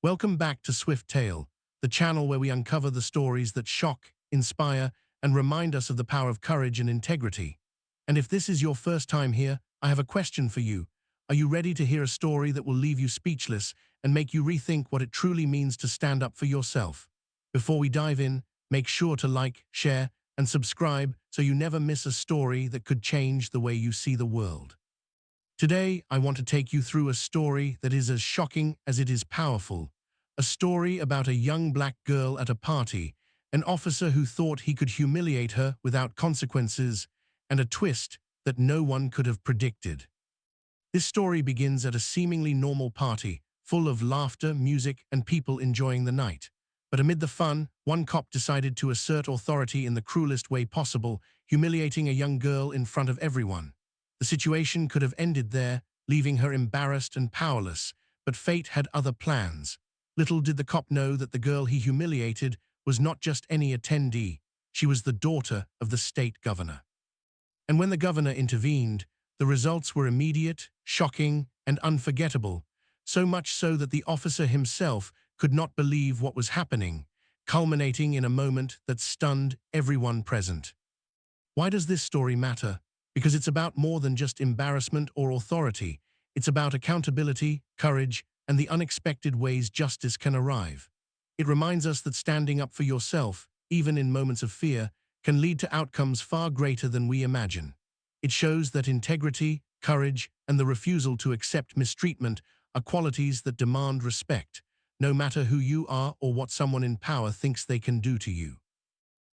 Welcome back to Swift Tale, the channel where we uncover the stories that shock, inspire, and remind us of the power of courage and integrity. And if this is your first time here, I have a question for you. Are you ready to hear a story that will leave you speechless and make you rethink what it truly means to stand up for yourself? Before we dive in, make sure to like, share, and subscribe so you never miss a story that could change the way you see the world. Today, I want to take you through a story that is as shocking as it is powerful. A story about a young black girl at a party, an officer who thought he could humiliate her without consequences, and a twist that no one could have predicted. This story begins at a seemingly normal party, full of laughter, music, and people enjoying the night. But amid the fun, one cop decided to assert authority in the cruelest way possible, humiliating a young girl in front of everyone. The situation could have ended there, leaving her embarrassed and powerless, but fate had other plans. Little did the cop know that the girl he humiliated was not just any attendee, she was the daughter of the state governor. And when the governor intervened, the results were immediate, shocking, and unforgettable, so much so that the officer himself could not believe what was happening, culminating in a moment that stunned everyone present. Why does this story matter? Because it's about more than just embarrassment or authority. It's about accountability, courage, and the unexpected ways justice can arrive. It reminds us that standing up for yourself, even in moments of fear, can lead to outcomes far greater than we imagine. It shows that integrity, courage, and the refusal to accept mistreatment are qualities that demand respect, no matter who you are or what someone in power thinks they can do to you.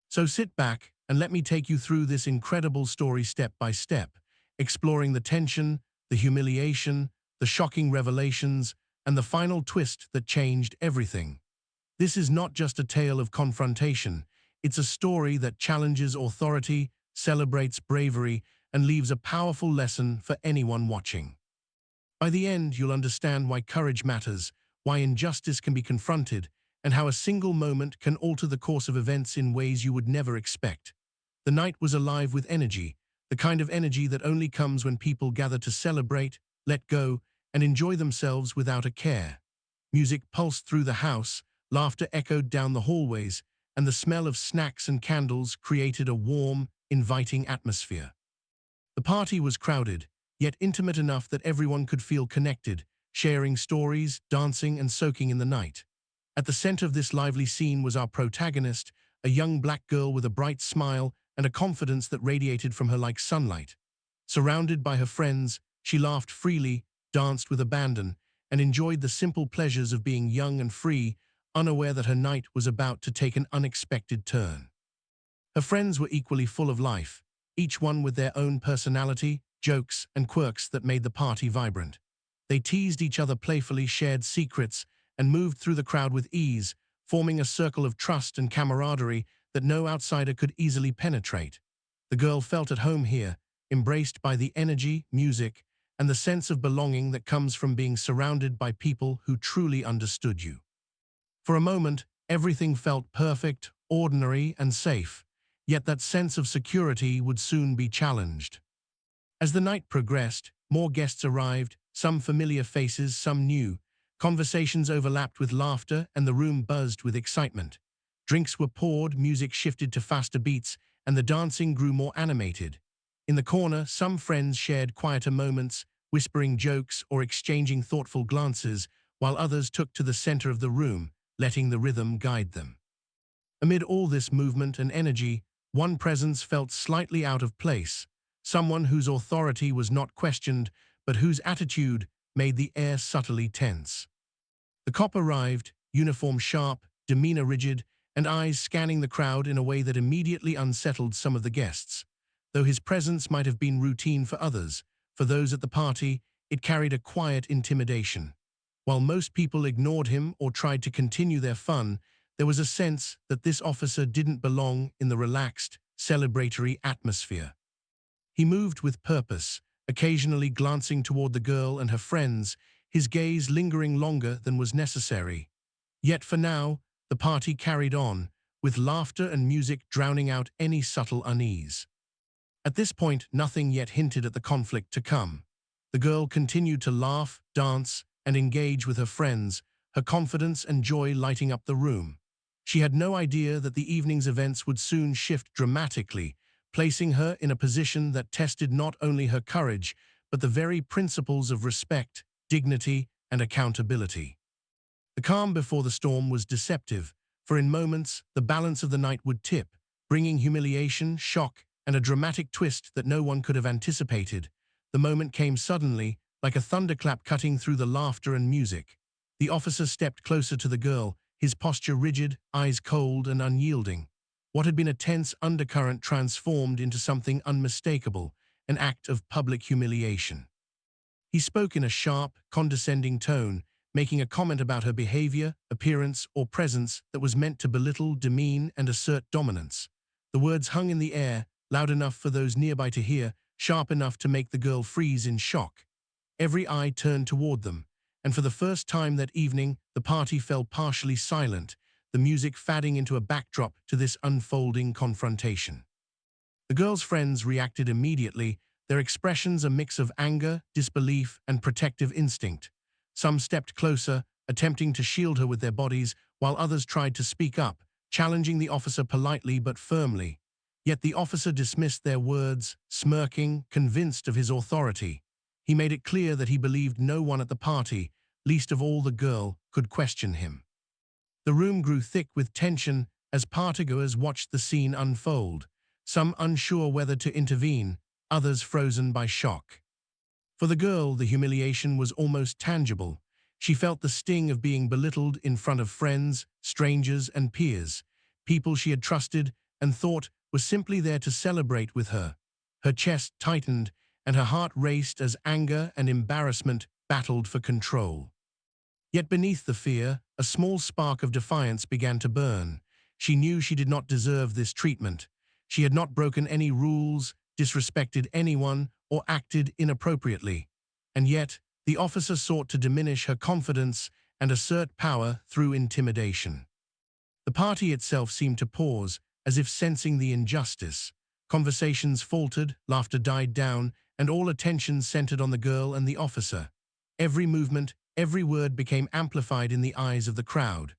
So sit back and let me take you through this incredible story step by step, exploring the tension, the humiliation, the shocking revelations, and the final twist that changed everything. This is not just a tale of confrontation, it's a story that challenges authority, celebrates bravery, and leaves a powerful lesson for anyone watching. By the end, you'll understand why courage matters, why injustice can be confronted, and how a single moment can alter the course of events in ways you would never expect. The night was alive with energy, the kind of energy that only comes when people gather to celebrate, let go, and enjoy themselves without a care. Music pulsed through the house, laughter echoed down the hallways, and the smell of snacks and candles created a warm, inviting atmosphere. The party was crowded, yet intimate enough that everyone could feel connected, sharing stories, dancing, and soaking in the night. At the center of this lively scene was our protagonist, a young black girl with a bright smile and a confidence that radiated from her like sunlight. Surrounded by her friends, she laughed freely, danced with abandon, and enjoyed the simple pleasures of being young and free, unaware that her night was about to take an unexpected turn. Her friends were equally full of life, each one with their own personality, jokes, and quirks that made the party vibrant. They teased each other playfully, shared secrets, and moved through the crowd with ease, forming a circle of trust and camaraderie that no outsider could easily penetrate. The girl felt at home here, embraced by the energy, music, and the sense of belonging that comes from being surrounded by people who truly understood you. For a moment, everything felt perfect, ordinary, and safe, yet that sense of security would soon be challenged. As the night progressed, more guests arrived, some familiar faces, some new. Conversations overlapped with laughter, and the room buzzed with excitement. Drinks were poured, music shifted to faster beats, and the dancing grew more animated. In the corner, some friends shared quieter moments, whispering jokes or exchanging thoughtful glances, while others took to the center of the room, letting the rhythm guide them. Amid all this movement and energy, one presence felt slightly out of place, someone whose authority was not questioned, but whose attitude made the air subtly tense. The cop arrived, uniform sharp, demeanor rigid, and eyes scanning the crowd in a way that immediately unsettled some of the guests. Though his presence might have been routine for others, for those at the party, it carried a quiet intimidation. While most people ignored him or tried to continue their fun, there was a sense that this officer didn't belong in the relaxed, celebratory atmosphere. He moved with purpose, occasionally glancing toward the girl and her friends, his gaze lingering longer than was necessary. Yet for now, the party carried on, with laughter and music drowning out any subtle unease. At this point, nothing yet hinted at the conflict to come. The girl continued to laugh, dance, and engage with her friends, her confidence and joy lighting up the room. She had no idea that the evening's events would soon shift dramatically, placing her in a position that tested not only her courage, but the very principles of respect, dignity, and accountability. The calm before the storm was deceptive, for in moments the balance of the night would tip, bringing humiliation, shock, and a dramatic twist that no one could have anticipated. The moment came suddenly, like a thunderclap cutting through the laughter and music. The officer stepped closer to the girl, his posture rigid, eyes cold and unyielding. What had been a tense undercurrent transformed into something unmistakable, an act of public humiliation. He spoke in a sharp, condescending tone, making a comment about her behavior, appearance, or presence that was meant to belittle, demean, and assert dominance. The words hung in the air, loud enough for those nearby to hear, sharp enough to make the girl freeze in shock. Every eye turned toward them, and for the first time that evening, the party fell partially silent, the music fading into a backdrop to this unfolding confrontation. The girl's friends reacted immediately, their expressions a mix of anger, disbelief, and protective instinct. Some stepped closer, attempting to shield her with their bodies, while others tried to speak up, challenging the officer politely but firmly. Yet the officer dismissed their words, smirking, convinced of his authority. He made it clear that he believed no one at the party, least of all the girl, could question him. The room grew thick with tension as partygoers watched the scene unfold, some unsure whether to intervene, others frozen by shock. For the girl, the humiliation was almost tangible. She felt the sting of being belittled in front of friends, strangers, and peers, people she had trusted and thought were simply there to celebrate with her. Her chest tightened, and her heart raced as anger and embarrassment battled for control. Yet beneath the fear, a small spark of defiance began to burn. She knew she did not deserve this treatment. She had not broken any rules, disrespected anyone, or acted inappropriately. And yet, the officer sought to diminish her confidence and assert power through intimidation. The party itself seemed to pause, as if sensing the injustice. Conversations faltered, laughter died down, and all attention centered on the girl and the officer. Every movement, every word became amplified in the eyes of the crowd.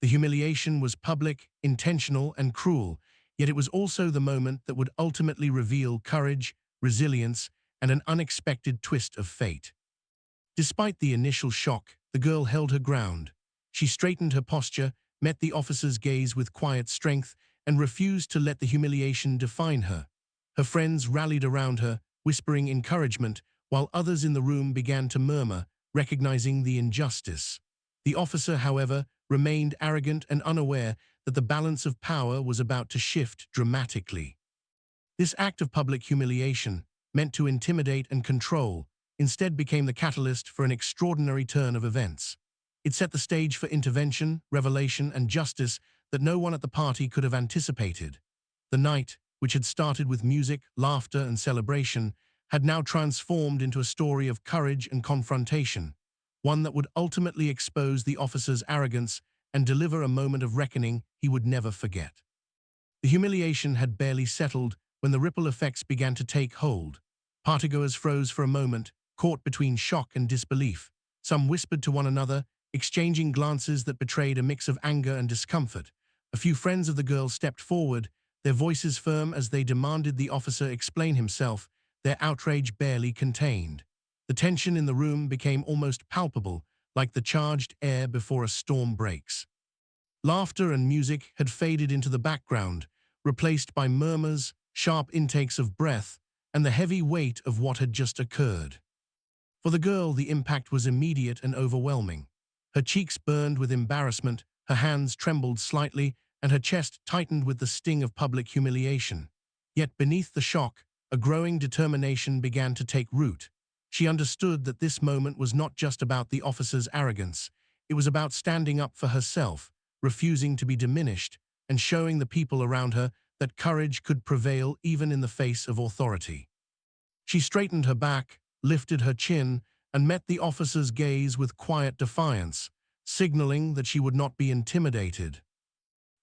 The humiliation was public, intentional, and cruel, yet it was also the moment that would ultimately reveal courage, resilience, and an unexpected twist of fate. Despite the initial shock, the girl held her ground. She straightened her posture, met the officer's gaze with quiet strength, and refused to let the humiliation define her. Her friends rallied around her, whispering encouragement, while others in the room began to murmur, recognizing the injustice. The officer, however, remained arrogant and unaware that the balance of power was about to shift dramatically. This act of public humiliation, meant to intimidate and control, instead became the catalyst for an extraordinary turn of events. It set the stage for intervention, revelation, and justice that no one at the party could have anticipated. The night, which had started with music, laughter, and celebration, had now transformed into a story of courage and confrontation, one that would ultimately expose the officer's arrogance and deliver a moment of reckoning he would never forget. The humiliation had barely settled when the ripple effects began to take hold. Partygoers froze for a moment, caught between shock and disbelief. Some whispered to one another, exchanging glances that betrayed a mix of anger and discomfort. A few friends of the girl stepped forward, their voices firm as they demanded the officer explain himself, their outrage barely contained. The tension in the room became almost palpable, like the charged air before a storm breaks. Laughter and music had faded into the background, replaced by murmurs, sharp intakes of breath, and the heavy weight of what had just occurred. For the girl, the impact was immediate and overwhelming. Her cheeks burned with embarrassment, her hands trembled slightly, and her chest tightened with the sting of public humiliation. Yet beneath the shock, a growing determination began to take root. She understood that this moment was not just about the officer's arrogance. It was about standing up for herself, refusing to be diminished, and showing the people around her that courage could prevail even in the face of authority. She straightened her back, lifted her chin, and met the officer's gaze with quiet defiance, signaling that she would not be intimidated.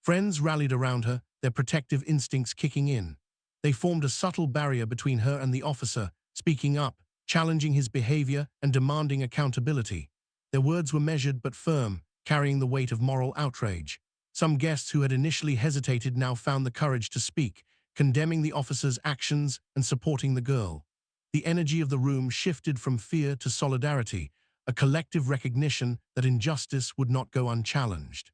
Friends rallied around her, their protective instincts kicking in. They formed a subtle barrier between her and the officer, speaking up, challenging his behavior and demanding accountability. Their words were measured but firm, carrying the weight of moral outrage. Some guests who had initially hesitated now found the courage to speak, condemning the officer's actions and supporting the girl. The energy of the room shifted from fear to solidarity, a collective recognition that injustice would not go unchallenged.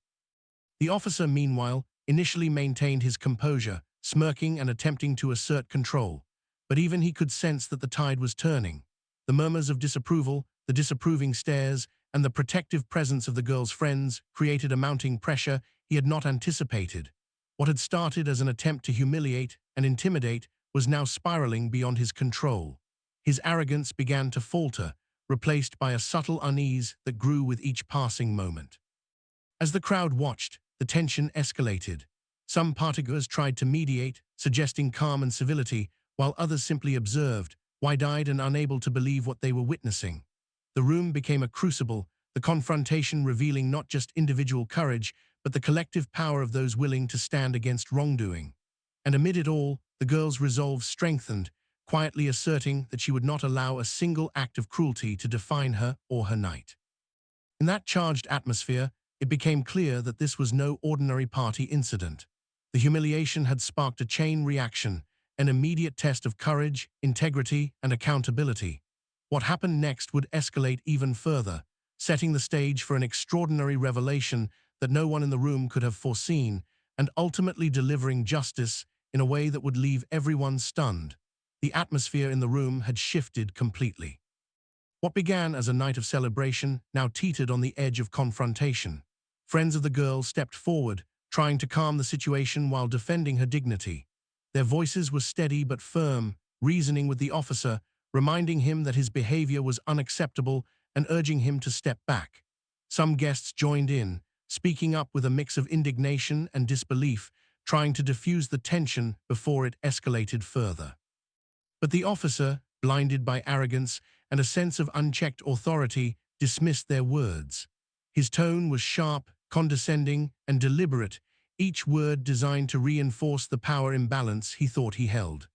The officer, meanwhile, initially maintained his composure, smirking and attempting to assert control. But even he could sense that the tide was turning. The murmurs of disapproval, the disapproving stares, and the protective presence of the girl's friends created a mounting pressure he had not anticipated. What had started as an attempt to humiliate and intimidate was now spiraling beyond his control. His arrogance began to falter, replaced by a subtle unease that grew with each passing moment. As the crowd watched, the tension escalated. Some partygoers tried to mediate, suggesting calm and civility, while others simply observed, wide-eyed and unable to believe what they were witnessing. The room became a crucible, the confrontation revealing not just individual courage, but the collective power of those willing to stand against wrongdoing. And amid it all, the girl's resolve strengthened, quietly asserting that she would not allow a single act of cruelty to define her or her night. In that charged atmosphere, it became clear that this was no ordinary party incident. The humiliation had sparked a chain reaction, an immediate test of courage, integrity, and accountability. What happened next would escalate even further, setting the stage for an extraordinary revelation that no one in the room could have foreseen, and ultimately delivering justice in a way that would leave everyone stunned. The atmosphere in the room had shifted completely. What began as a night of celebration now teetered on the edge of confrontation. Friends of the girl stepped forward, trying to calm the situation while defending her dignity. Their voices were steady but firm, reasoning with the officer, reminding him that his behavior was unacceptable and urging him to step back. Some guests joined in, speaking up with a mix of indignation and disbelief, trying to diffuse the tension before it escalated further. But the officer, blinded by arrogance and a sense of unchecked authority, dismissed their words. His tone was sharp, condescending, and deliberate, each word designed to reinforce the power imbalance he thought he held.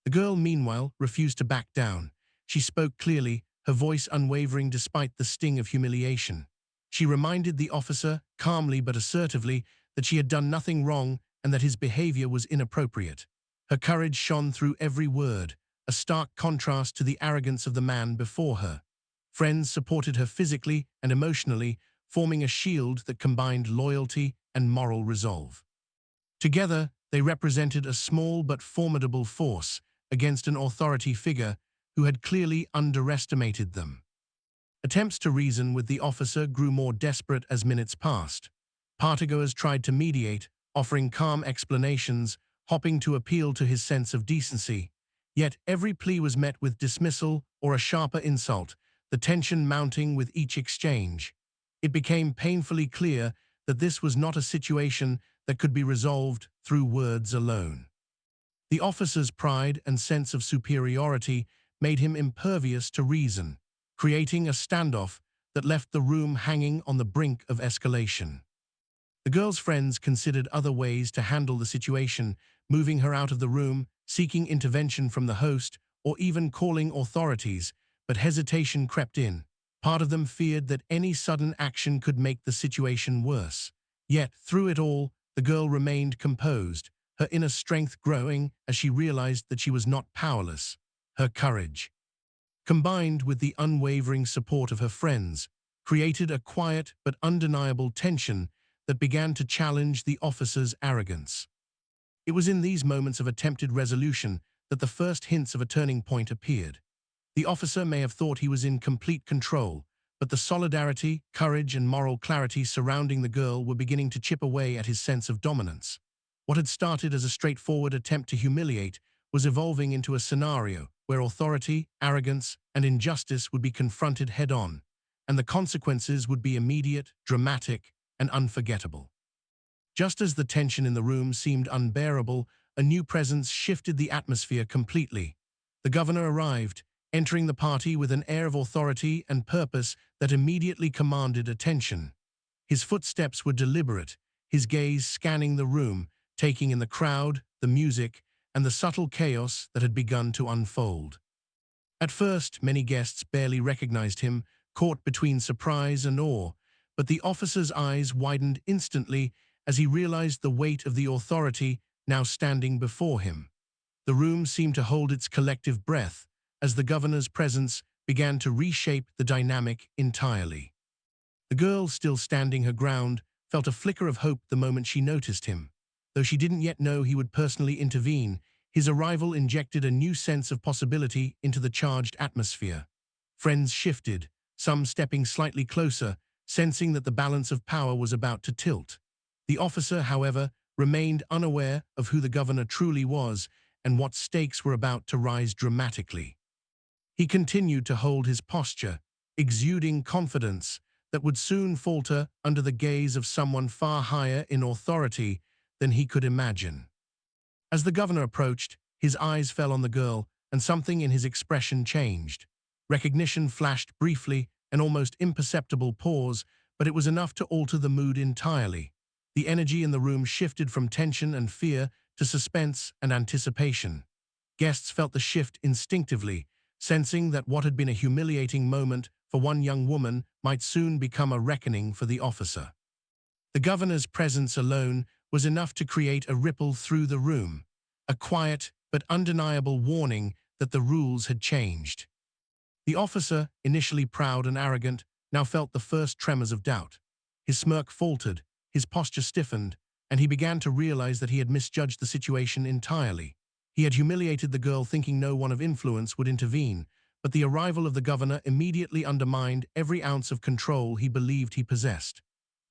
The girl, meanwhile, refused to back down. She spoke clearly, her voice unwavering despite the sting of humiliation. She reminded the officer, calmly but assertively, that she had done nothing wrong and that his behavior was inappropriate. Her courage shone through every word, a stark contrast to the arrogance of the man before her. Friends supported her physically and emotionally, forming a shield that combined loyalty and moral resolve. Together, they represented a small but formidable force against an authority figure who had clearly underestimated them. Attempts to reason with the officer grew more desperate as minutes passed. Partygoers tried to mediate, offering calm explanations, hoping to appeal to his sense of decency. Yet every plea was met with dismissal or a sharper insult, the tension mounting with each exchange. It became painfully clear that this was not a situation that could be resolved through words alone. The officer's pride and sense of superiority made him impervious to reason, creating a standoff that left the room hanging on the brink of escalation. The girl's friends considered other ways to handle the situation, moving her out of the room, seeking intervention from the host, or even calling authorities, but hesitation crept in. Part of them feared that any sudden action could make the situation worse. Yet, through it all, the girl remained composed, her inner strength growing as she realized that she was not powerless. Her courage, combined with the unwavering support of her friends, created a quiet but undeniable tension that began to challenge the officer's arrogance. It was in these moments of attempted resolution that the first hints of a turning point appeared. The officer may have thought he was in complete control, but the solidarity, courage, and moral clarity surrounding the girl were beginning to chip away at his sense of dominance. What had started as a straightforward attempt to humiliate was evolving into a scenario where authority, arrogance, and injustice would be confronted head-on, and the consequences would be immediate, dramatic, and unforgettable. Just as the tension in the room seemed unbearable, a new presence shifted the atmosphere completely. The governor arrived, entering the party with an air of authority and purpose that immediately commanded attention. His footsteps were deliberate, his gaze scanning the room, taking in the crowd, the music, and the subtle chaos that had begun to unfold. At first, many guests barely recognized him, caught between surprise and awe, But the officer's eyes widened instantly as he realized the weight of the authority now standing before him. The room seemed to hold its collective breath as the governor's presence began to reshape the dynamic entirely. The girl, still standing her ground, felt a flicker of hope the moment she noticed him. Though she didn't yet know he would personally intervene, his arrival injected a new sense of possibility into the charged atmosphere. Friends shifted, some stepping slightly closer, sensing that the balance of power was about to tilt. The officer, however, remained unaware of who the governor truly was and what stakes were about to rise dramatically. He continued to hold his posture, exuding confidence that would soon falter under the gaze of someone far higher in authority than he could imagine. As the governor approached, his eyes fell on the girl, and something in his expression changed. Recognition flashed briefly, an almost imperceptible pause, but it was enough to alter the mood entirely. The energy in the room shifted from tension and fear to suspense and anticipation. Guests felt the shift instinctively, sensing that what had been a humiliating moment for one young woman might soon become a reckoning for the officer. The governor's presence alone was enough to create a ripple through the room, a quiet but undeniable warning that the rules had changed. The officer, initially proud and arrogant, now felt the first tremors of doubt. His smirk faltered, his posture stiffened, and he began to realize that he had misjudged the situation entirely. He had humiliated the girl thinking no one of influence would intervene, but the arrival of the governor immediately undermined every ounce of control he believed he possessed.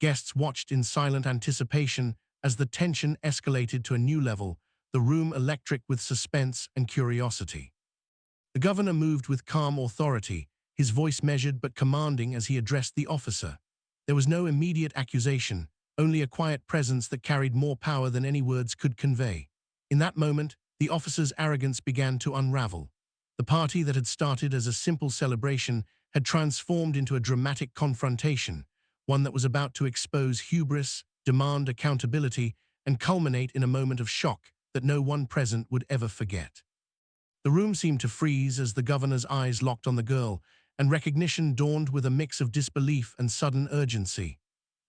Guests watched in silent anticipation as the tension escalated to a new level, the room electric with suspense and curiosity. The governor moved with calm authority, his voice measured but commanding as he addressed the officer. There was no immediate accusation, only a quiet presence that carried more power than any words could convey. In that moment, the officer's arrogance began to unravel. The party that had started as a simple celebration had transformed into a dramatic confrontation, one that was about to expose hubris, demand accountability, and culminate in a moment of shock that no one present would ever forget. The room seemed to freeze as the governor's eyes locked on the girl, and recognition dawned with a mix of disbelief and sudden urgency.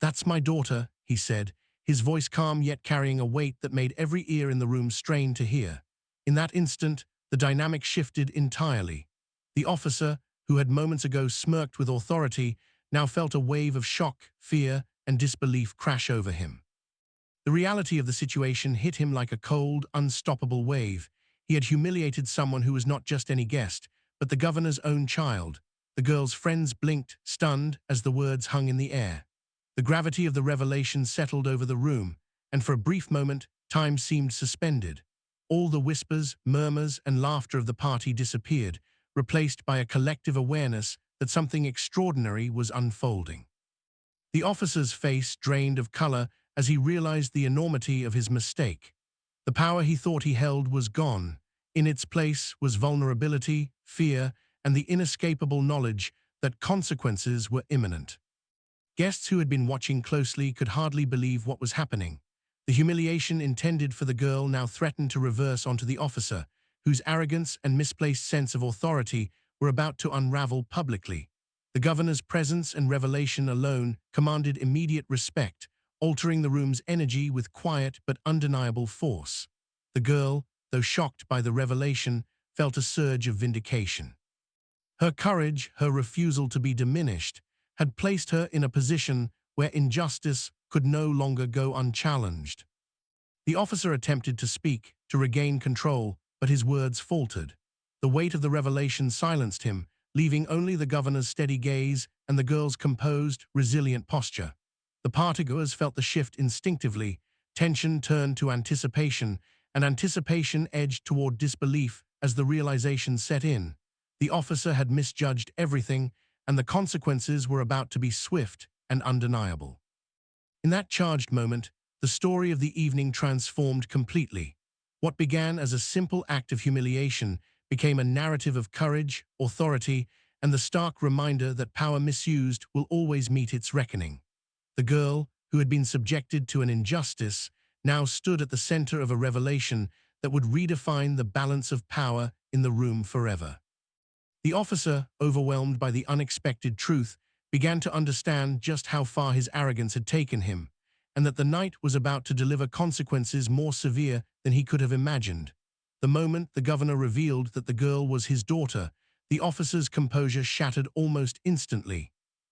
"That's my daughter," he said, his voice calm yet carrying a weight that made every ear in the room strain to hear. In that instant, the dynamic shifted entirely. The officer, who had moments ago smirked with authority, now felt a wave of shock, fear, and disbelief crash over him. The reality of the situation hit him like a cold, unstoppable wave. He had humiliated someone who was not just any guest, but the governor's own child. The girl's friends blinked, stunned, as the words hung in the air. The gravity of the revelation settled over the room, and for a brief moment, time seemed suspended. All the whispers, murmurs, and laughter of the party disappeared, replaced by a collective awareness that something extraordinary was unfolding. The officer's face drained of color as he realized the enormity of his mistake. The power he thought he held was gone. In its place was vulnerability, fear, and the inescapable knowledge that consequences were imminent. Guests who had been watching closely could hardly believe what was happening. The humiliation intended for the girl now threatened to reverse onto the officer, whose arrogance and misplaced sense of authority were about to unravel publicly. The governor's presence and revelation alone commanded immediate respect, altering the room's energy with quiet but undeniable force. The girl, though shocked by the revelation, felt a surge of vindication. Her courage, her refusal to be diminished, had placed her in a position where injustice could no longer go unchallenged. The officer attempted to speak, to regain control, but his words faltered. The weight of the revelation silenced him, leaving only the governor's steady gaze and the girl's composed, resilient posture. The partygoers felt the shift instinctively. Tension turned to anticipation, and anticipation edged toward disbelief as the realization set in. The officer had misjudged everything, and the consequences were about to be swift and undeniable. In that charged moment, the story of the evening transformed completely. What began as a simple act of humiliation became a narrative of courage, authority, and the stark reminder that power misused will always meet its reckoning. The girl, who had been subjected to an injustice, now stood at the center of a revelation that would redefine the balance of power in the room forever. The officer, overwhelmed by the unexpected truth, began to understand just how far his arrogance had taken him, and that the night was about to deliver consequences more severe than he could have imagined. The moment the governor revealed that the girl was his daughter, the officer's composure shattered almost instantly.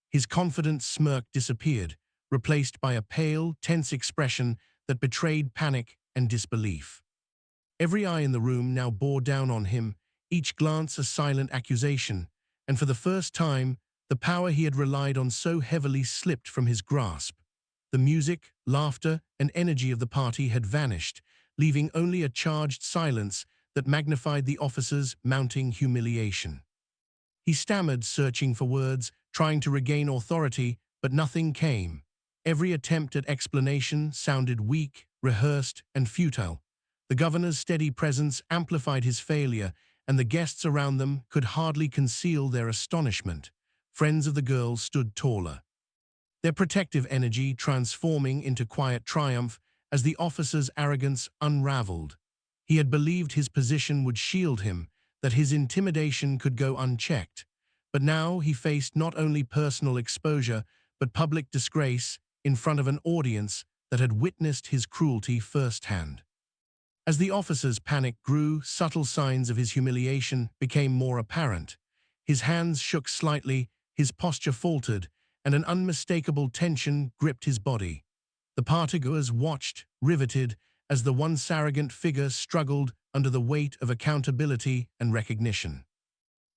His confident smirk disappeared, replaced by a pale, tense expression that betrayed panic and disbelief. Every eye in the room now bore down on him, each glance a silent accusation, and for the first time, the power he had relied on so heavily slipped from his grasp. The music, laughter, and energy of the party had vanished, leaving only a charged silence that magnified the officer's mounting humiliation. He stammered, searching for words, trying to regain authority, but nothing came. Every attempt at explanation sounded weak, rehearsed, and futile. The governor's steady presence amplified his failure, and the guests around them could hardly conceal their astonishment. Friends of the girl stood taller, their protective energy transforming into quiet triumph as the officer's arrogance unraveled. He had believed his position would shield him, that his intimidation could go unchecked. But now he faced not only personal exposure, but public disgrace in front of an audience that had witnessed his cruelty firsthand. As the officer's panic grew, subtle signs of his humiliation became more apparent. His hands shook slightly, his posture faltered, and an unmistakable tension gripped his body. The partygoers watched, riveted, as the once arrogant figure struggled under the weight of accountability and recognition.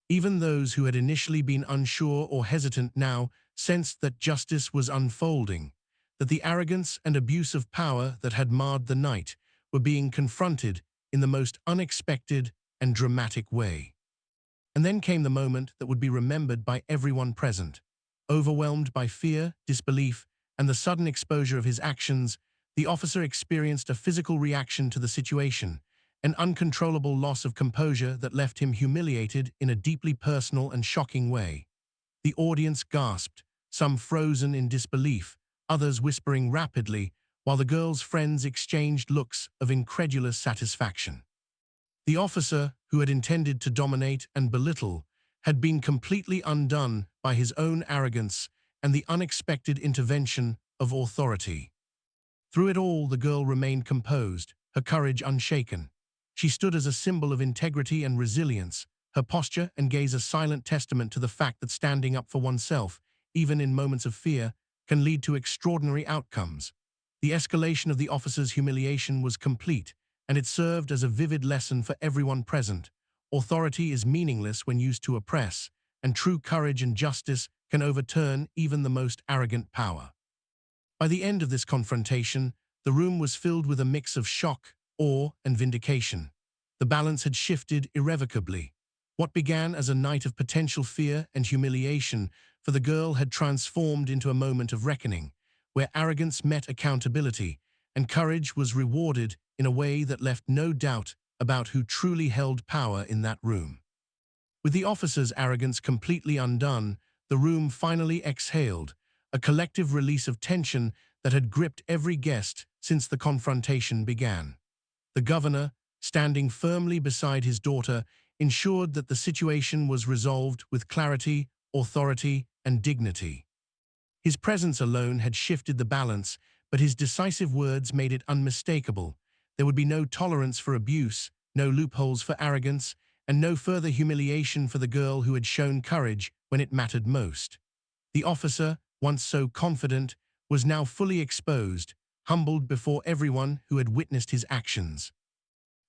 Even those who had initially been unsure or hesitant now sensed that justice was unfolding, that the arrogance and abuse of power that had marred the night were being confronted in the most unexpected and dramatic way. And then came the moment that would be remembered by everyone present. Overwhelmed by fear, disbelief, and the sudden exposure of his actions, the officer experienced a physical reaction to the situation, an uncontrollable loss of composure that left him humiliated in a deeply personal and shocking way. The audience gasped, some frozen in disbelief, others whispering rapidly, while the girl's friends exchanged looks of incredulous satisfaction. The officer, who had intended to dominate and belittle, had been completely undone by his own arrogance and the unexpected intervention of authority. Through it all, the girl remained composed, her courage unshaken. She stood as a symbol of integrity and resilience, her posture and gaze a silent testament to the fact that standing up for oneself, even in moments of fear, can lead to extraordinary outcomes. The escalation of the officer's humiliation was complete, and it served as a vivid lesson for everyone present. Authority is meaningless when used to oppress, and true courage and justice can overturn even the most arrogant power. By the end of this confrontation, the room was filled with a mix of shock, awe, and vindication. The balance had shifted irrevocably. What began as a night of potential fear and humiliation for the girl had transformed into a moment of reckoning, where arrogance met accountability, and courage was rewarded in a way that left no doubt about who truly held power in that room. With the officer's arrogance completely undone, the room finally exhaled, a collective release of tension that had gripped every guest since the confrontation began. The governor, standing firmly beside his daughter, ensured that the situation was resolved with clarity, authority, and dignity. His presence alone had shifted the balance, but his decisive words made it unmistakable. There would be no tolerance for abuse, no loopholes for arrogance, and no further humiliation for the girl who had shown courage when it mattered most. The officer, once so confident, was now fully exposed, humbled before everyone who had witnessed his actions.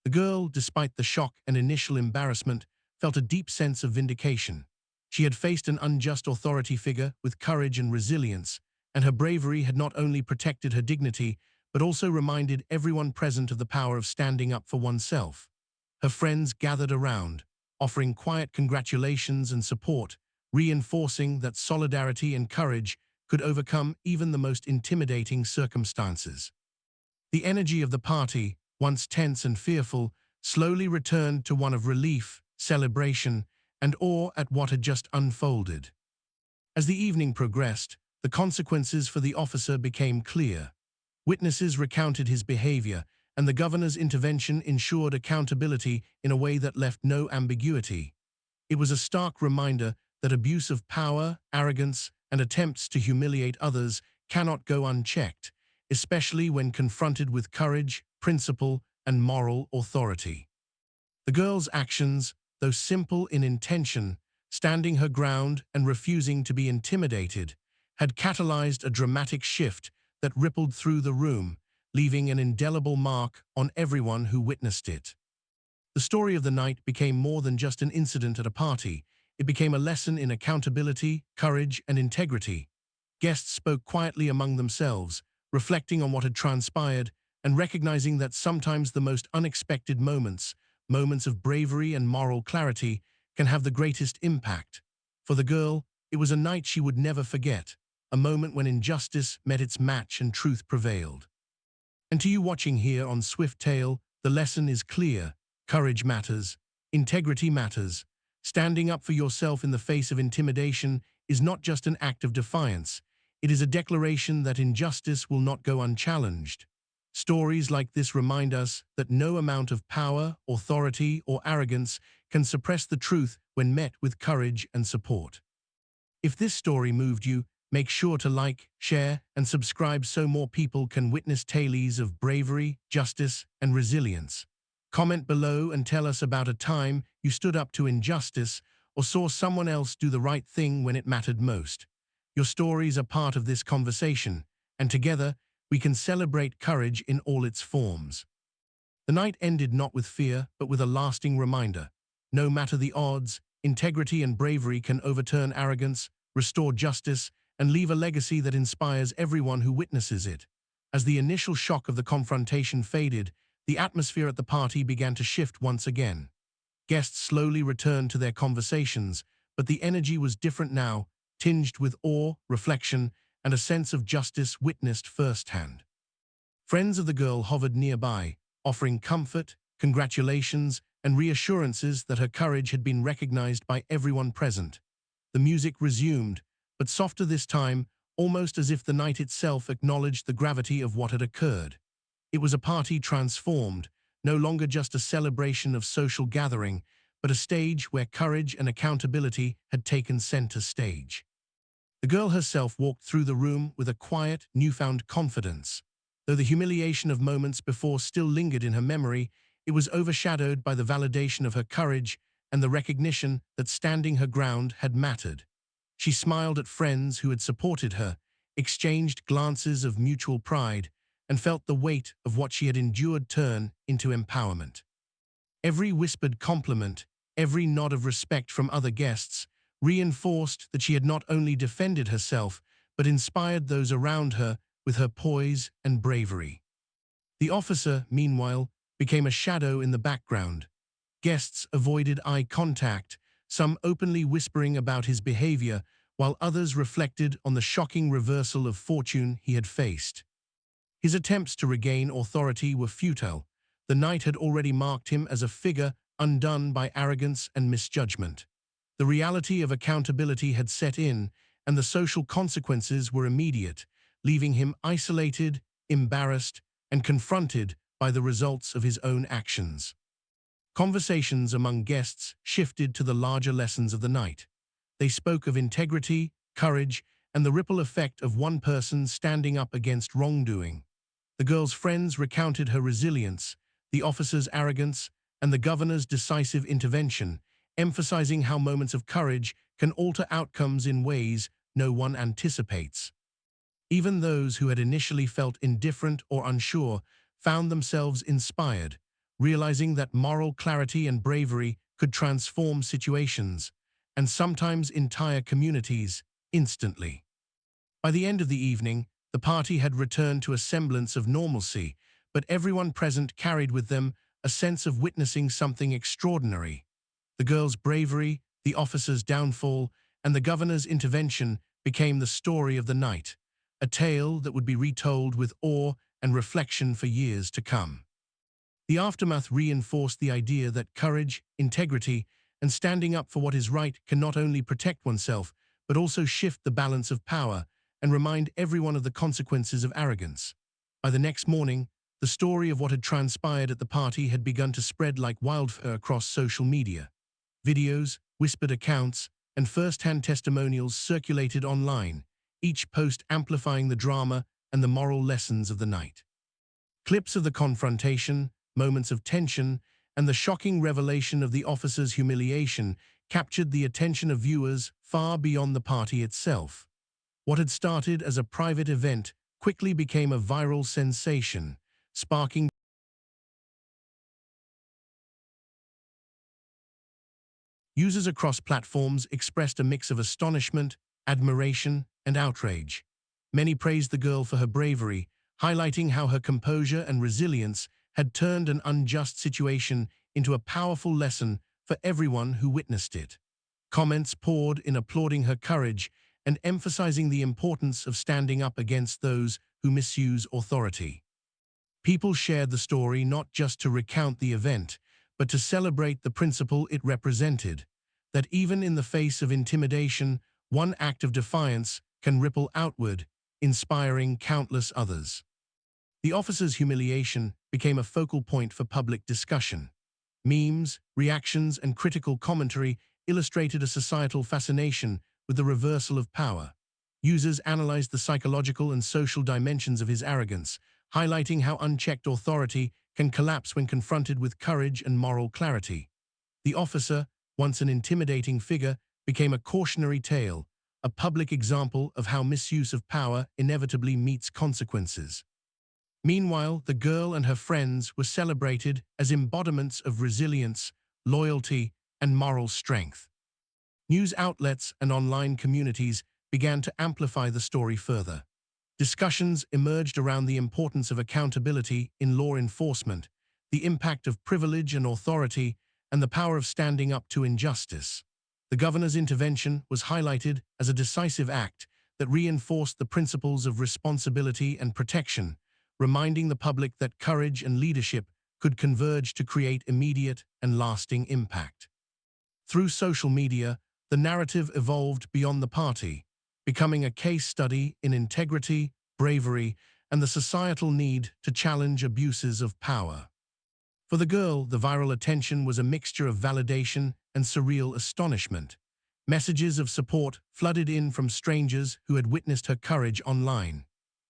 The girl, despite the shock and initial embarrassment, felt a deep sense of vindication. She had faced an unjust authority figure with courage and resilience, and her bravery had not only protected her dignity, but also reminded everyone present of the power of standing up for oneself. Her friends gathered around, offering quiet congratulations and support, reinforcing that solidarity and courage could overcome even the most intimidating circumstances. The energy of the party, once tense and fearful, slowly returned to one of relief, celebration, and awe at what had just unfolded. As the evening progressed, the consequences for the officer became clear. Witnesses recounted his behavior, and the governor's intervention ensured accountability in a way that left no ambiguity. It was a stark reminder that abuse of power, arrogance, and attempts to humiliate others cannot go unchecked, especially when confronted with courage, principle, and moral authority. The girl's actions, though simple in intention, standing her ground and refusing to be intimidated, had catalyzed a dramatic shift that rippled through the room, leaving an indelible mark on everyone who witnessed it. The story of the night became more than just an incident at a party. It became a lesson in accountability, courage, and integrity. Guests spoke quietly among themselves, reflecting on what had transpired and recognizing that sometimes the most unexpected moments of bravery and moral clarity, can have the greatest impact. For the girl, it was a night she would never forget, a moment when injustice met its match and truth prevailed. And to you watching here on Swift Tale, the lesson is clear. Courage matters. Integrity matters. Standing up for yourself in the face of intimidation is not just an act of defiance. It is a declaration that injustice will not go unchallenged. Stories like this remind us that no amount of power, authority, or arrogance can suppress the truth when met with courage and support. If this story moved you, make sure to like, share, and subscribe so more people can witness tales of bravery, justice, and resilience. Comment below and tell us about a time you stood up to injustice or saw someone else do the right thing when it mattered most. Your stories are part of this conversation, and together, we can celebrate courage in all its forms. The night ended not with fear, but with a lasting reminder. No matter the odds, integrity and bravery can overturn arrogance, restore justice, and leave a legacy that inspires everyone who witnesses it. As the initial shock of the confrontation faded, the atmosphere at the party began to shift once again. Guests slowly returned to their conversations, but the energy was different now, tinged with awe, reflection, and a sense of justice witnessed firsthand. Friends of the girl hovered nearby, offering comfort, congratulations, and reassurances that her courage had been recognized by everyone present. The music resumed, but softer this time, almost as if the night itself acknowledged the gravity of what had occurred. It was a party transformed, no longer just a celebration of social gathering, but a stage where courage and accountability had taken center stage. The girl herself walked through the room with a quiet, newfound confidence. Though the humiliation of moments before still lingered in her memory, it was overshadowed by the validation of her courage and the recognition that standing her ground had mattered. She smiled at friends who had supported her, exchanged glances of mutual pride, and felt the weight of what she had endured turn into empowerment. Every whispered compliment, every nod of respect from other guests, reinforced that she had not only defended herself, but inspired those around her with her poise and bravery. The officer, meanwhile, became a shadow in the background. Guests avoided eye contact, some openly whispering about his behavior, while others reflected on the shocking reversal of fortune he had faced. His attempts to regain authority were futile. The night had already marked him as a figure undone by arrogance and misjudgment. The reality of accountability had set in, and the social consequences were immediate, leaving him isolated, embarrassed, and confronted by the results of his own actions. Conversations among guests shifted to the larger lessons of the night. They spoke of integrity, courage, and the ripple effect of one person standing up against wrongdoing. The girl's friends recounted her resilience, the officer's arrogance, and the governor's decisive intervention, emphasizing how moments of courage can alter outcomes in ways no one anticipates. Even those who had initially felt indifferent or unsure found themselves inspired, realizing that moral clarity and bravery could transform situations, and sometimes entire communities, instantly. By the end of the evening, the party had returned to a semblance of normalcy, but everyone present carried with them a sense of witnessing something extraordinary. The girl's bravery, the officer's downfall, and the governor's intervention became the story of the night, a tale that would be retold with awe and reflection for years to come. The aftermath reinforced the idea that courage, integrity, and standing up for what is right can not only protect oneself, but also shift the balance of power and remind everyone of the consequences of arrogance. By the next morning, the story of what had transpired at the party had begun to spread like wildfire across social media. Videos, whispered accounts, and first-hand testimonials circulated online, each post amplifying the drama and the moral lessons of the night. Clips of the confrontation, moments of tension, and the shocking revelation of the officer's humiliation captured the attention of viewers far beyond the party itself. What had started as a private event quickly became a viral sensation, sparking users across platforms expressed a mix of astonishment, admiration, and outrage. Many praised the girl for her bravery, highlighting how her composure and resilience had turned an unjust situation into a powerful lesson for everyone who witnessed it. Comments poured in applauding her courage and emphasizing the importance of standing up against those who misuse authority. People shared the story not just to recount the event, but to celebrate the principle it represented, that even in the face of intimidation, one act of defiance can ripple outward, inspiring countless others. The officer's humiliation became a focal point for public discussion. Memes, reactions, and critical commentary illustrated a societal fascination with the reversal of power. Users analyzed the psychological and social dimensions of his arrogance, highlighting how unchecked authority can collapse when confronted with courage and moral clarity. The officer, once an intimidating figure, became a cautionary tale, a public example of how misuse of power inevitably meets consequences. Meanwhile, the girl and her friends were celebrated as embodiments of resilience, loyalty, and moral strength. News outlets and online communities began to amplify the story further. Discussions emerged around the importance of accountability in law enforcement, the impact of privilege and authority, and the power of standing up to injustice. The governor's intervention was highlighted as a decisive act that reinforced the principles of responsibility and protection, reminding the public that courage and leadership could converge to create immediate and lasting impact. Through social media, the narrative evolved beyond the party, becoming a case study in integrity, bravery, and the societal need to challenge abuses of power. For the girl, the viral attention was a mixture of validation and surreal astonishment. Messages of support flooded in from strangers who had witnessed her courage online.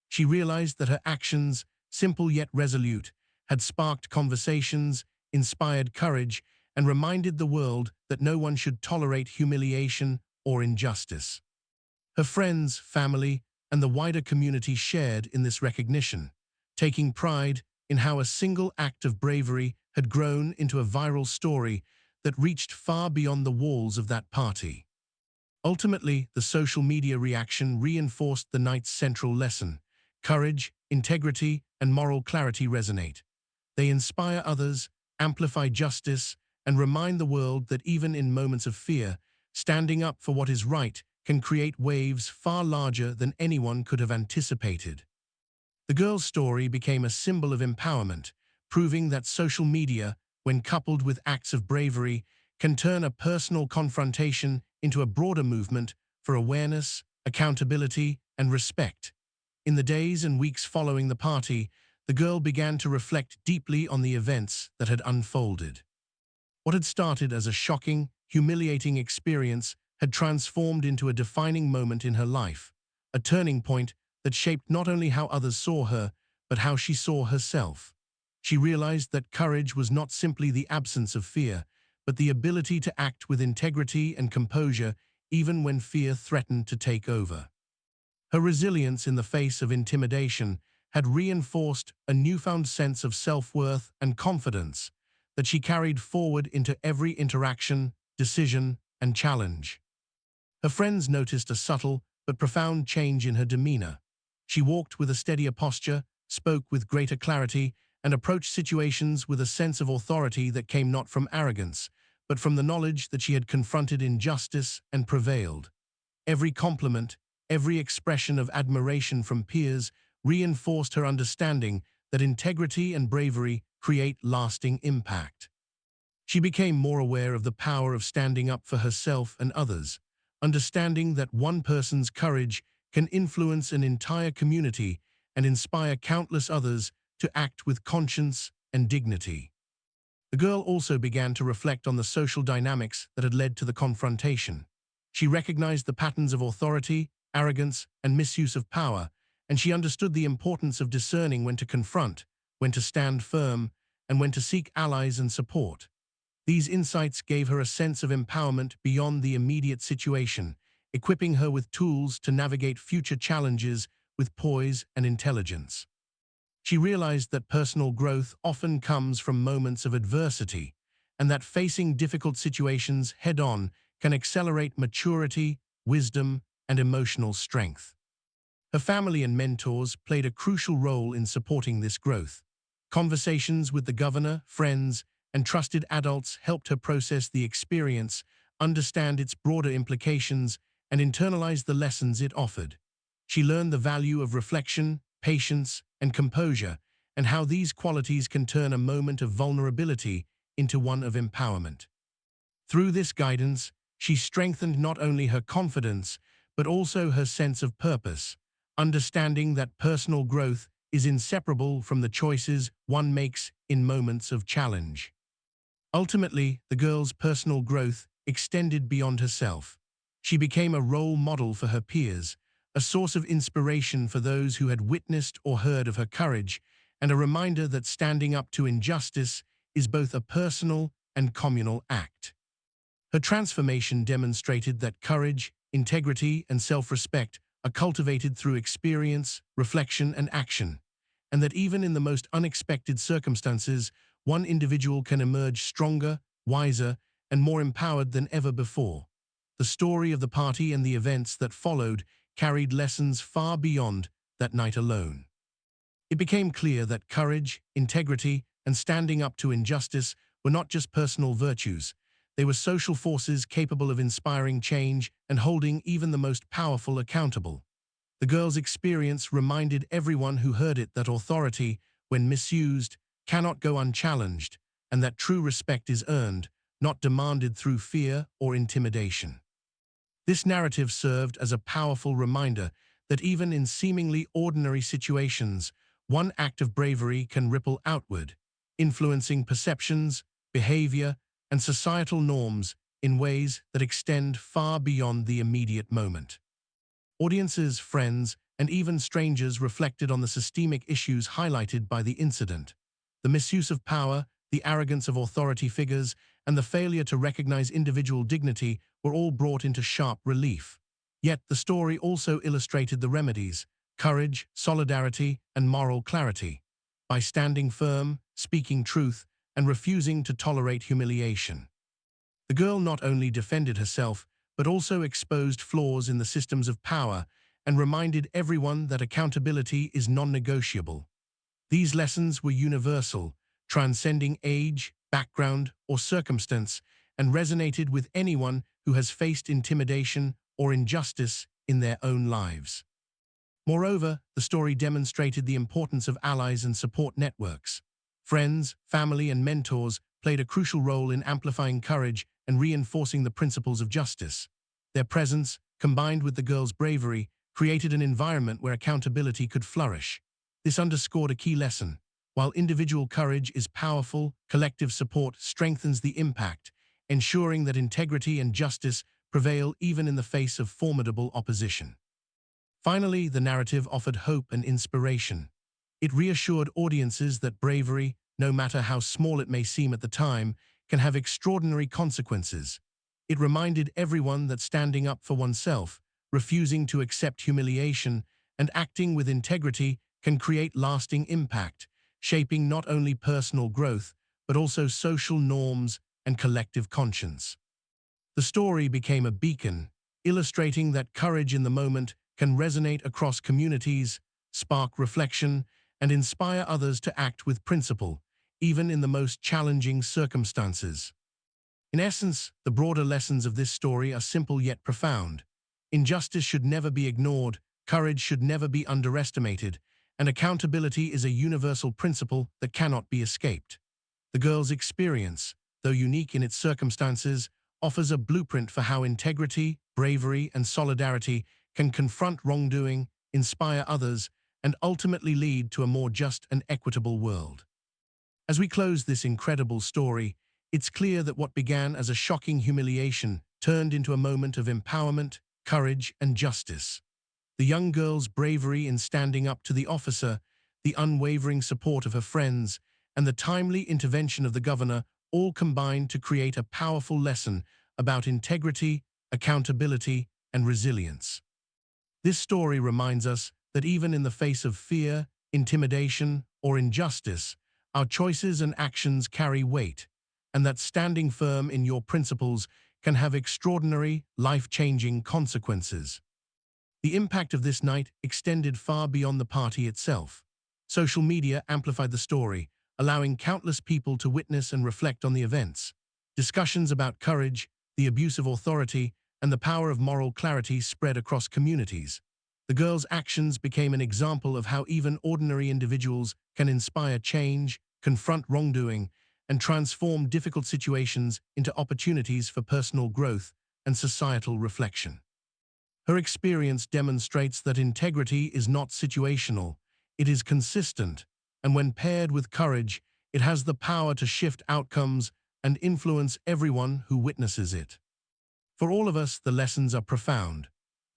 She realized that her actions, simple yet resolute, had sparked conversations, inspired courage, and reminded the world that no one should tolerate humiliation or injustice. Her friends, family, and the wider community shared in this recognition, taking pride in how a single act of bravery had grown into a viral story that reached far beyond the walls of that party. Ultimately, the social media reaction reinforced the night's central lesson. Courage, integrity, and moral clarity resonate. They inspire others, amplify justice, and remind the world that even in moments of fear, standing up for what is right can create waves far larger than anyone could have anticipated. The girl's story became a symbol of empowerment, proving that social media, when coupled with acts of bravery, can turn a personal confrontation into a broader movement for awareness, accountability, and respect. In the days and weeks following the party, the girl began to reflect deeply on the events that had unfolded. What had started as a shocking, humiliating experience had transformed into a defining moment in her life, a turning point that shaped not only how others saw her, but how she saw herself. She realized that courage was not simply the absence of fear, but the ability to act with integrity and composure even when fear threatened to take over. Her resilience in the face of intimidation had reinforced a newfound sense of self-worth and confidence that she carried forward into every interaction, decision, and challenge. Her friends noticed a subtle but profound change in her demeanor. She walked with a steadier posture, spoke with greater clarity, and approached situations with a sense of authority that came not from arrogance, but from the knowledge that she had confronted injustice and prevailed. Every compliment, every expression of admiration from peers reinforced her understanding that integrity and bravery create lasting impact. She became more aware of the power of standing up for herself and others, understanding that one person's courage can influence an entire community and inspire countless others to act with conscience and dignity. The girl also began to reflect on the social dynamics that had led to the confrontation. She recognized the patterns of authority, arrogance, and misuse of power, and she understood the importance of discerning when to confront, when to stand firm, and when to seek allies and support. These insights gave her a sense of empowerment beyond the immediate situation, equipping her with tools to navigate future challenges with poise and intelligence. She realized that personal growth often comes from moments of adversity, and that facing difficult situations head-on can accelerate maturity, wisdom, and emotional strength. Her family and mentors played a crucial role in supporting this growth. Conversations with the governor, friends, and trusted adults helped her process the experience, understand its broader implications, and internalize the lessons it offered. She learned the value of reflection, patience, and composure, and how these qualities can turn a moment of vulnerability into one of empowerment. Through this guidance, she strengthened not only her confidence, but also her sense of purpose, understanding that personal growth is inseparable from the choices one makes in moments of challenge. Ultimately, the girl's personal growth extended beyond herself. She became a role model for her peers, a source of inspiration for those who had witnessed or heard of her courage, and a reminder that standing up to injustice is both a personal and communal act. Her transformation demonstrated that courage, integrity, and self-respect are cultivated through experience, reflection, and action, and that even in the most unexpected circumstances, one individual can emerge stronger, wiser, and more empowered than ever before. The story of the party and the events that followed carried lessons far beyond that night alone. It became clear that courage, integrity, and standing up to injustice were not just personal virtues. They were social forces capable of inspiring change and holding even the most powerful accountable. The girl's experience reminded everyone who heard it that authority, when misused, cannot go unchallenged, and that true respect is earned, not demanded through fear or intimidation. This narrative served as a powerful reminder that even in seemingly ordinary situations, one act of bravery can ripple outward, influencing perceptions, behavior, and societal norms in ways that extend far beyond the immediate moment. Audiences, friends, and even strangers reflected on the systemic issues highlighted by the incident. The misuse of power, the arrogance of authority figures, and the failure to recognize individual dignity were all brought into sharp relief. Yet the story also illustrated the remedies: courage, solidarity, and moral clarity. By standing firm, speaking truth, and refusing to tolerate humiliation, the girl not only defended herself, but also exposed flaws in the systems of power and reminded everyone that accountability is non-negotiable. These lessons were universal, transcending age, background, or circumstance, and resonated with anyone who has faced intimidation or injustice in their own lives. Moreover, the story demonstrated the importance of allies and support networks. Friends, family, and mentors played a crucial role in amplifying courage and reinforcing the principles of justice. Their presence, combined with the girl's bravery, created an environment where accountability could flourish. This underscored a key lesson. While individual courage is powerful, collective support strengthens the impact, ensuring that integrity and justice prevail even in the face of formidable opposition. Finally, the narrative offered hope and inspiration. It reassured audiences that bravery, no matter how small it may seem at the time, can have extraordinary consequences. It reminded everyone that standing up for oneself, refusing to accept humiliation, and acting with integrity can create lasting impact, shaping not only personal growth, but also social norms and collective conscience. The story became a beacon, illustrating that courage in the moment can resonate across communities, spark reflection, and inspire others to act with principle, even in the most challenging circumstances. In essence, the broader lessons of this story are simple yet profound. Injustice should never be ignored, courage should never be underestimated, and accountability is a universal principle that cannot be escaped. The girl's experience, though unique in its circumstances, offers a blueprint for how integrity, bravery, and solidarity can confront wrongdoing, inspire others, and ultimately lead to a more just and equitable world. As we close this incredible story, it's clear that what began as a shocking humiliation turned into a moment of empowerment, courage, and justice. The young girl's bravery in standing up to the officer, the unwavering support of her friends, and the timely intervention of the governor all combined to create a powerful lesson about integrity, accountability, and resilience. This story reminds us that even in the face of fear, intimidation, or injustice, our choices and actions carry weight, and that standing firm in your principles can have extraordinary, life-changing consequences. The impact of this night extended far beyond the party itself. Social media amplified the story, allowing countless people to witness and reflect on the events. Discussions about courage, the abuse of authority, and the power of moral clarity spread across communities. The girl's actions became an example of how even ordinary individuals can inspire change, confront wrongdoing, and transform difficult situations into opportunities for personal growth and societal reflection. Her experience demonstrates that integrity is not situational, it is consistent, and when paired with courage, it has the power to shift outcomes and influence everyone who witnesses it. For all of us, the lessons are profound.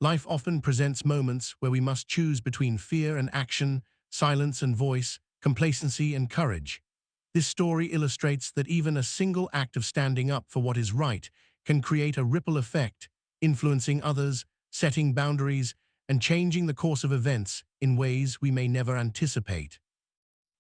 Life often presents moments where we must choose between fear and action, silence and voice, complacency and courage. This story illustrates that even a single act of standing up for what is right can create a ripple effect, influencing others, setting boundaries, and changing the course of events in ways we may never anticipate.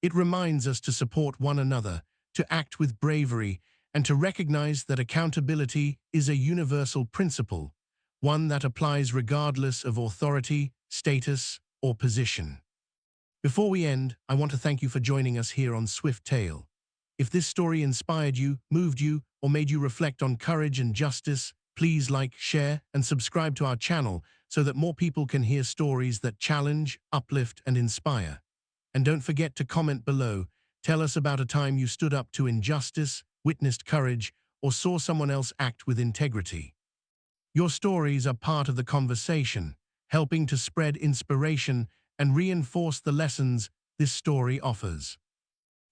It reminds us to support one another, to act with bravery, and to recognize that accountability is a universal principle, one that applies regardless of authority, status, or position. Before we end, I want to thank you for joining us here on Swift Tale. If this story inspired you, moved you, or made you reflect on courage and justice, please like, share, and subscribe to our channel so that more people can hear stories that challenge, uplift, and inspire. And don't forget to comment below. Tell us about a time you stood up to injustice, witnessed courage, or saw someone else act with integrity. Your stories are part of the conversation, helping to spread inspiration and reinforce the lessons this story offers.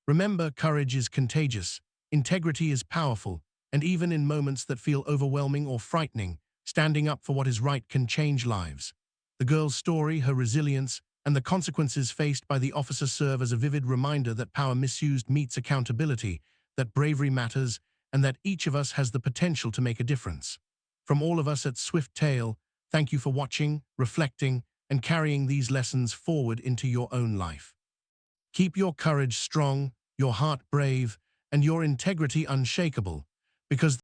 Remember, courage is contagious, integrity is powerful, and even in moments that feel overwhelming or frightening, standing up for what is right can change lives. The girl's story, her resilience, and the consequences faced by the officer serve as a vivid reminder that power misused meets accountability, that bravery matters, and that each of us has the potential to make a difference. From all of us at Swift Tale, thank you for watching, reflecting, and carrying these lessons forward into your own life. Keep your courage strong, your heart brave, and your integrity unshakable, because